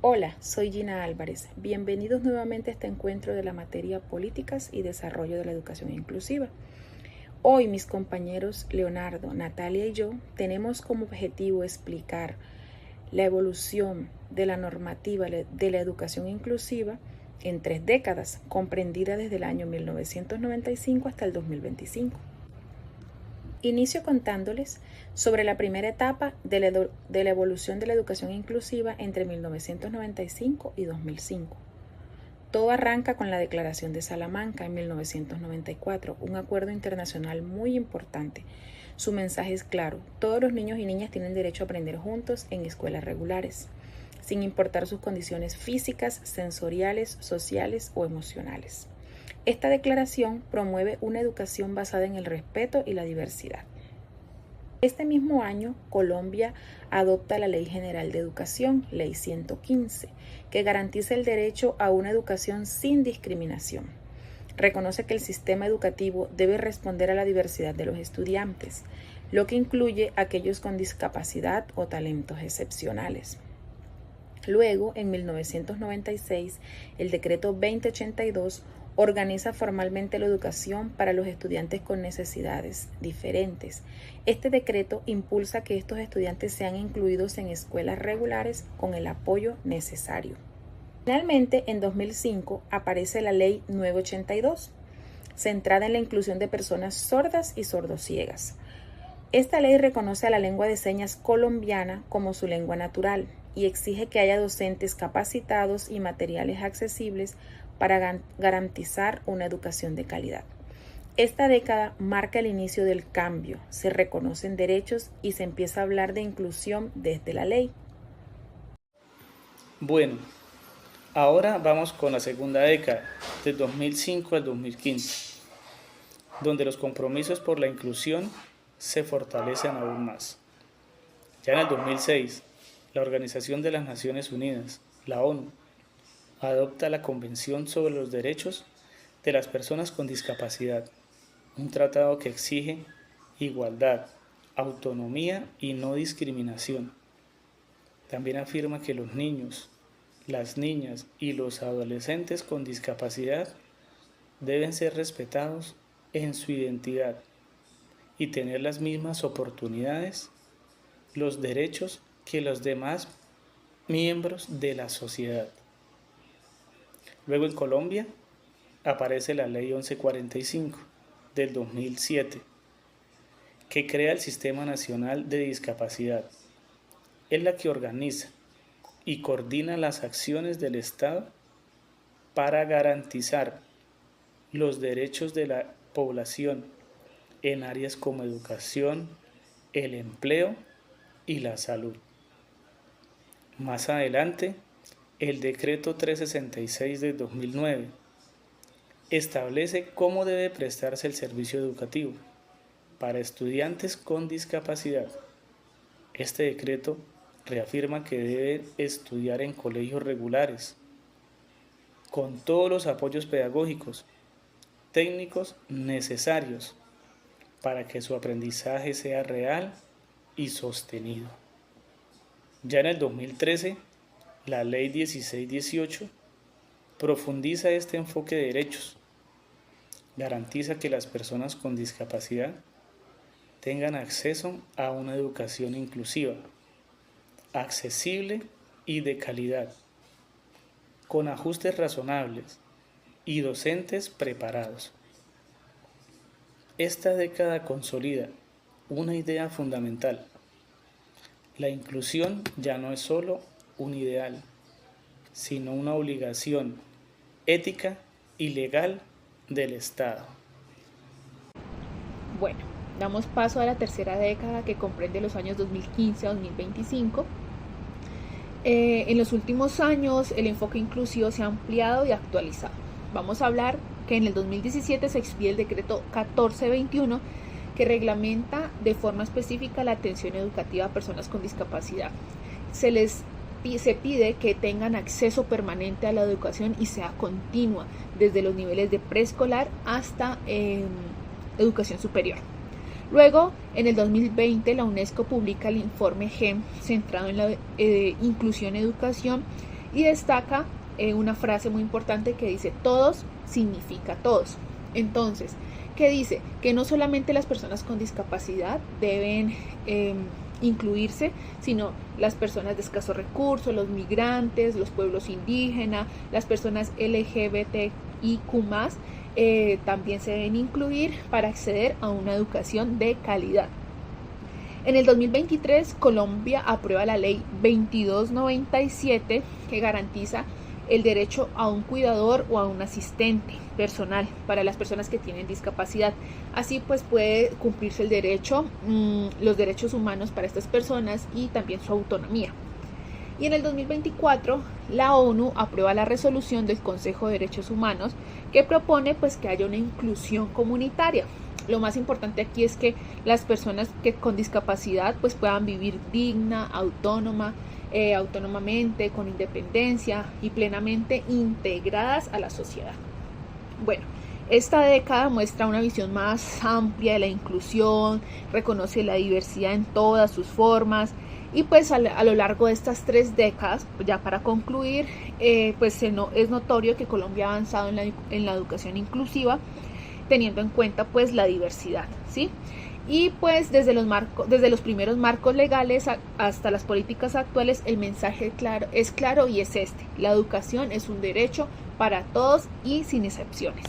Hola, soy Gina Álvarez. Bienvenidos nuevamente a este encuentro de la materia Políticas y Desarrollo de la Educación Inclusiva. Hoy mis compañeros Leonardo, Natalia y yo tenemos como objetivo explicar la evolución de la normativa de la educación inclusiva en 3 décadas, comprendida desde el año 1995 hasta el 2025. Inicio contándoles sobre la primera etapa de la evolución de la educación inclusiva entre 1995 y 2005. Todo arranca con la Declaración de Salamanca en 1994, un acuerdo internacional muy importante. Su mensaje es claro: todos los niños y niñas tienen derecho a aprender juntos en escuelas regulares, sin importar sus condiciones físicas, sensoriales, sociales o emocionales. Esta declaración promueve una educación basada en el respeto y la diversidad. Este mismo año, Colombia adopta la Ley General de Educación, Ley 115, que garantiza el derecho a una educación sin discriminación. Reconoce que el sistema educativo debe responder a la diversidad de los estudiantes, lo que incluye a aquellos con discapacidad o talentos excepcionales. Luego, en 1996, el Decreto 2082 organiza formalmente la educación para los estudiantes con necesidades diferentes. Este decreto impulsa que estos estudiantes sean incluidos en escuelas regulares con el apoyo necesario. Finalmente, en 2005 aparece la Ley 982, centrada en la inclusión de personas sordas y sordociegas. Esta ley reconoce a la lengua de señas colombiana como su lengua natural y exige que haya docentes capacitados y materiales accesibles para garantizar una educación de calidad. Esta década marca el inicio del cambio, se reconocen derechos y se empieza a hablar de inclusión desde la ley. Bueno, ahora vamos con la segunda década, del 2005 al 2015, donde los compromisos por la inclusión se fortalecen aún más. Ya en el 2006, la Organización de las Naciones Unidas, la ONU, adopta la Convención sobre los Derechos de las Personas con Discapacidad, un tratado que exige igualdad, autonomía y no discriminación. También afirma que los niños, las niñas y los adolescentes con discapacidad deben ser respetados en su identidad y tener las mismas oportunidades, los derechos que los demás miembros de la sociedad. Luego en Colombia aparece la Ley 1145 del 2007, que crea el Sistema Nacional de Discapacidad. Es la que organiza y coordina las acciones del Estado para garantizar los derechos de la población en áreas como educación, el empleo y la salud. Más adelante, el Decreto 366 de 2009 establece cómo debe prestarse el servicio educativo para estudiantes con discapacidad. Este decreto reafirma que deben estudiar en colegios regulares, con todos los apoyos pedagógicos, técnicos necesarios para que su aprendizaje sea real y sostenido. Ya en el 2013, la Ley 1618 profundiza este enfoque de derechos, garantiza que las personas con discapacidad tengan acceso a una educación inclusiva, accesible y de calidad, con ajustes razonables y docentes preparados. Esta década consolida una idea fundamental: la inclusión ya no es solo un ideal, sino una obligación ética y legal del Estado. Bueno, damos paso a la tercera década, que comprende los años 2015 a 2025. En los últimos años el enfoque inclusivo se ha ampliado y actualizado. Vamos a hablar que en el 2017 se expide el decreto 1421, que reglamenta de forma específica la atención educativa a personas con discapacidad. Se pide que tengan acceso permanente a la educación y sea continua, desde los niveles de preescolar hasta educación superior. Luego, en el 2020, la UNESCO publica el informe GEM, centrado en la inclusión en educación, y destaca una frase muy importante que dice: todos significa todos. Entonces, ¿qué dice? Que no solamente las personas con discapacidad deben incluirse, sino las personas de escasos recursos, los migrantes, los pueblos indígenas, las personas LGBTIQ+, también se deben incluir para acceder a una educación de calidad. En el 2023, Colombia aprueba la ley 2297 que garantiza el derecho a un cuidador o a un asistente personal para las personas que tienen discapacidad. Así pues puede cumplirse el derecho, los derechos humanos para estas personas y también su autonomía. Y en el 2024 la ONU aprueba la resolución del Consejo de Derechos Humanos que propone pues que haya una inclusión comunitaria. Lo más importante aquí es que las personas con discapacidad pues puedan vivir digna, autónomamente, con independencia y plenamente integradas a la sociedad. Bueno, esta década muestra una visión más amplia de la inclusión, reconoce la diversidad en todas sus formas y pues a lo largo de estas 3 décadas, ya para concluir, pues es notorio que Colombia ha avanzado en la educación inclusiva, teniendo en cuenta pues la diversidad, ¿sí? Y pues desde los primeros marcos legales hasta las políticas actuales, el mensaje es claro y es este: la educación es un derecho para todos y sin excepciones.